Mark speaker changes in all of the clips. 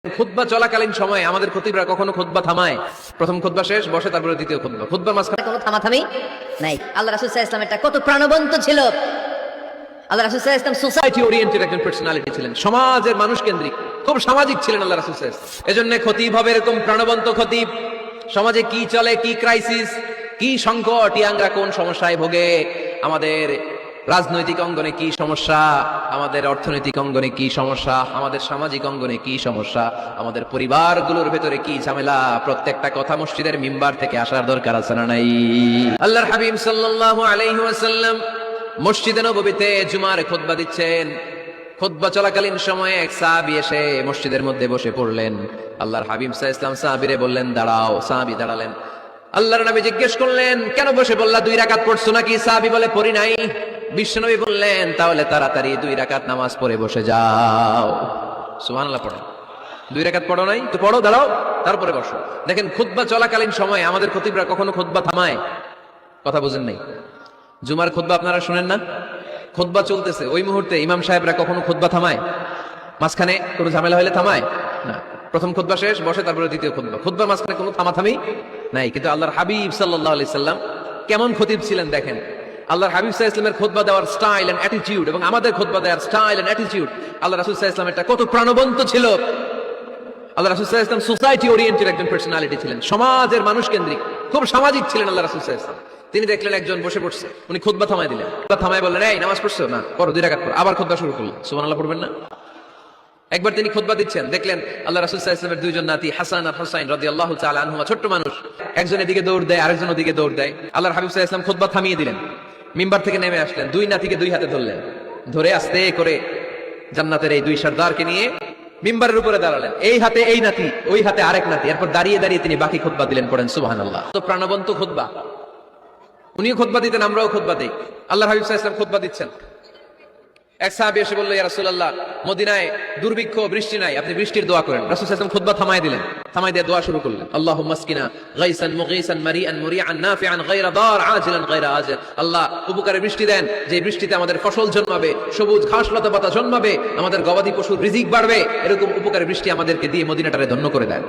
Speaker 1: খুতবা চলাকালীন সময়ে আমাদের খতিবরা কখনো খুতবা থামায়, প্রথম খুতবা শেষ বসে, তারপরে দ্বিতীয় খুতবা, খুতবার মাঝখানে
Speaker 2: কোনো থামাথামি নাই। আল্লাহ রাসূল সাল্লাল্লাহু আলাইহি ওয়াসাল্লাম এটা কত প্রাণবন্ত ছিল। আল্লাহ রাসূল সাল্লাল্লাহু আলাইহি ওয়াসাল্লাম
Speaker 1: সোসাইটি ওরিয়েন্টেড একজন পার্সোনালিটি ছিলেন, সমাজের মানুষ কেন্দ্রিক, খুব সামাজিক ছিলেন আল্লাহ রাসূল সাল্লাল্লাহু আলাইহি ওয়াসাল্লাম। এজন্য খতিব হবে এরকম প্রাণবন্ত খতিব। সমাজে কি চলে, কি ক্রাইসিস, কি সংকট, ইয়াংরা কোন সমস্যায় ভোগে, আমাদের রাজনৈতিক অঙ্গনে কি সমস্যা, আমাদের অর্থনৈতিক অঙ্গনে কি সমস্যা, আমাদের সামাজিক অঙ্গনে কি সমস্যা, আমাদের পরিবারগুলোর ভেতরে কি ঝামেলা, প্রত্যেকটা কথা মসজিদের মিম্বার থেকে আসার দরকার আছে না নাই? আল্লাহর হাবিব সাল্লাল্লাহু আলাইহি ওয়াসাল্লাম মসজিদে নববীতে জুমার খুতবা দিচ্ছেন। খুতবা চলাকালীন সময়ে এক সাহাবী এসে মসজিদের মধ্যে বসে পড়লেন। আল্লাহর হাবিব সাল্লাল্লাহু আলাইহি ওয়াসাল্লাম সাহাবীরে বললেন, দাঁড়াও। সাহাবী দাঁড়ালেন। আল্লাহর নবী জিজ্ঞেস করলেন, কেন বসে বললা? 2 রাকাত পড়ছো নাকি? সাহাবী বলে, পড়ি নাই। বিশ্বনবী বললেন, তাহলে তাড়াতাড়ি 2 রাকাত নামাজ পড়ে বসে যাও। সুবহানাল্লাহ পড়ো। 2 রাকাত পড়ো নাই তো পড়ো, দাঁড়াও, তারপরে বসো। দেখেন, খুতবা চলাকালীন সময়ে আমাদের খতিবরা কখনো খুতবা থামায়? কথা বুঝেন নাই? জুমার খুতবা আপনারা শুনেন না? খুতবা চলতেছে, ওই মুহূর্তে ইমাম সাহেবরা কখনো খুতবা থামায়? মাঝখানে কোনো ঝামেলা হলে থামায় না। প্রথম খুতবা শেষ বসে, তারপরে দ্বিতীয় খুতবা, খুতবার মাঝখানে কোনো থামাথামি নাই। কিন্তু আল্লাহর হাবিব সাল্লাল্লাহু আলাইহি সাল্লাম কেমন খতিব ছিলেন দেখেন। আল্লাহর হাবিব সাল্লাল্লাহু আলাইহি ওয়াসাল্লামের খুতবা দেওয়ার স্টাইল এন্ড অ্যাটিটিউড এবং আমাদের খুতবা দেওয়ার স্টাইল এন্ড অ্যাটিটিউড, আল্লাহ রাসূল সাল্লাল্লাহু আলাইহি ওয়াসাল্লাম এটা কত প্রাণবন্ত ছিল। আল্লাহ রাসূল সাল্লাল্লাহু আলাইহি ওয়াসাল্লাম সোসাইটি ওরিয়েন্টেড একজন পার্সোনালিটি ছিলেন, সমাজের মানুষ কেন্দ্রিক, খুব সামাজিক ছিলেন আল্লাহ রাসূল সাল্লাল্লাহু আলাইহি ওয়াসাল্লাম। তিনি দেখলেন একজন বসে পড়ছে, উনি খুতবা থামাই দিলেন। থামাই বললেন, এই নামাজ পড়ছো না? পড়ো, 2 রাকাত পড়ো। আবার খুতবা শুরু করলেন। সুবহানাল্লাহ পড়বেন না? একবার তিনি খুতবা দিচ্ছেন, দেখলেন আল্লাহ রাসূল সাল্লাল্লাহু আলাইহি ওয়াসাল্লামের 2 জন নাতি হাসান আর হুসাইন রাদিয়াল্লাহু তাআলা আনহুমা, ছোট্ট মানুষ, একজন এদিকে দৌড় দেয়, আরেকজন ওদিকে দৌড় দেয়। আল্লাহর হাবিব সাল্লাল্লাহু আলাইহি ওয়াসাল্লাম খুতবা থামিয়ে দিলেন, মিম্বার থেকে নেমে আসলেন, 2 নাতিকে 2 হাতে ধরলেন, ধরে আস্তে করে জান্নাতের এই 2 সর্দারকে নিয়ে মিম্বারের উপরে দাঁড়ালেন। এই হাতে এই নাতি, ওই হাতে আরেক নাতি। এরপর দাঁড়িয়ে দাঁড়িয়ে তিনি বাকি খুতবা দিলেন। পড়েন সুবহানাল্লাহ। তো প্রাণবন্ত খুতবা, উনিও খুতবা দিতেন, আমরাও খুতবা দেই। আল্লাহর হাবিব সাল্লাল্লাহু আলাইহি ওয়াসাল্লাম খুতবা দিচ্ছেন। এক সাহাবী এসে বলল, ইয়া রাসূলুল্লাহ, মদিনায় দুর্ভিক্ষ, বৃষ্টি নাই, আপনি বৃষ্টির দোয়া করেন। রাসূল সাল্লাল্লাহু আলাইহি ওয়াসাল্লাম খুতবা থামায় দিলেন, থামায় দিয়ে দোয়া শুরু করলেন। আল্লাহুম্মা আসকিনা গায়সান মুগীসান মারিআন মুরিআন নাফিআন গায়রা দার আজিলান গায়রা আজিল। আল্লাহ, উপকারে বৃষ্টি দেন, যে বৃষ্টিতে আমাদের ফসল জন্মাবে, সবুজ ঘাস লতা পাতা জন্মাবে, আমাদের গবাদি পশুর রিজিক বাড়বে, এরকম উপকারে বৃষ্টি আমাদেরকে দিয়ে মদিনাটারে ধন্য করে দেন।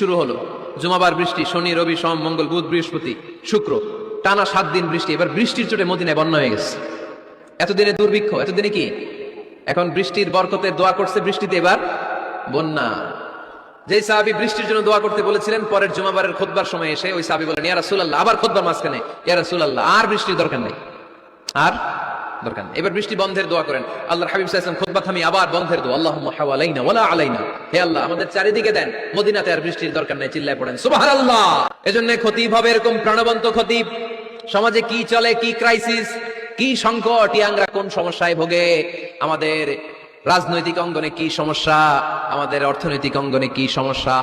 Speaker 1: শুরু হলো জুমাবার বৃষ্টি, শনি রবি সোম মঙ্গল বুধ বৃহস্পতি শুক্র, টানা 7 দিন বৃষ্টি। এবার বৃষ্টির চোটে মদিনায় বন্যা হয়ে গেছে। এতদিনে দুর্ভিক্ষ, এতদিনে কি? এখন বৃষ্টির বরকতে দোয়া করছে, বৃষ্টিতে এবার বন্যা। যে সাহাবী বৃষ্টির জন্য দোয়া করতে বলেছিলেন, পরের জুমাবারের খুতবার সময় এসে ওই সাহাবী বলেন, ইয়া রাসূলুল্লাহ, আবার খুতবার মাঝখানে, ইয়া রাসূলুল্লাহ, আর বৃষ্টির দরকার নেই, আর দরকার নেই, এবার বৃষ্টি বন্ধের দোয়া করেন। আল্লাহর হাবিব সাল্লাল্লাহু আলাইহি ওয়াসাল্লাম খুতবা থামিয়ে আবার বন্ধের দোয়া, আল্লাহুম্মা হাওয়ালাইনা ওয়ালা আলাইনা, হে আল্লাহ, আমাদের চারিদিকে দেন, মদিনাতে আর বৃষ্টির দরকার নেই। চিল্লায় পড়েন সুবহানাল্লাহ। এজন্য খতিব হবে এরকম প্রাণবন্ত খতিব। সমাজে কি চলে, কি ক্রাইসিস, কি সংকট, ইয়াংরা কোন সমস্যায় ভোগে, আমাদের রাজনৈতিক অঙ্গনে কি সমস্যা, আমাদের অর্থনৈতিক অঙ্গনে কি সমস্যা,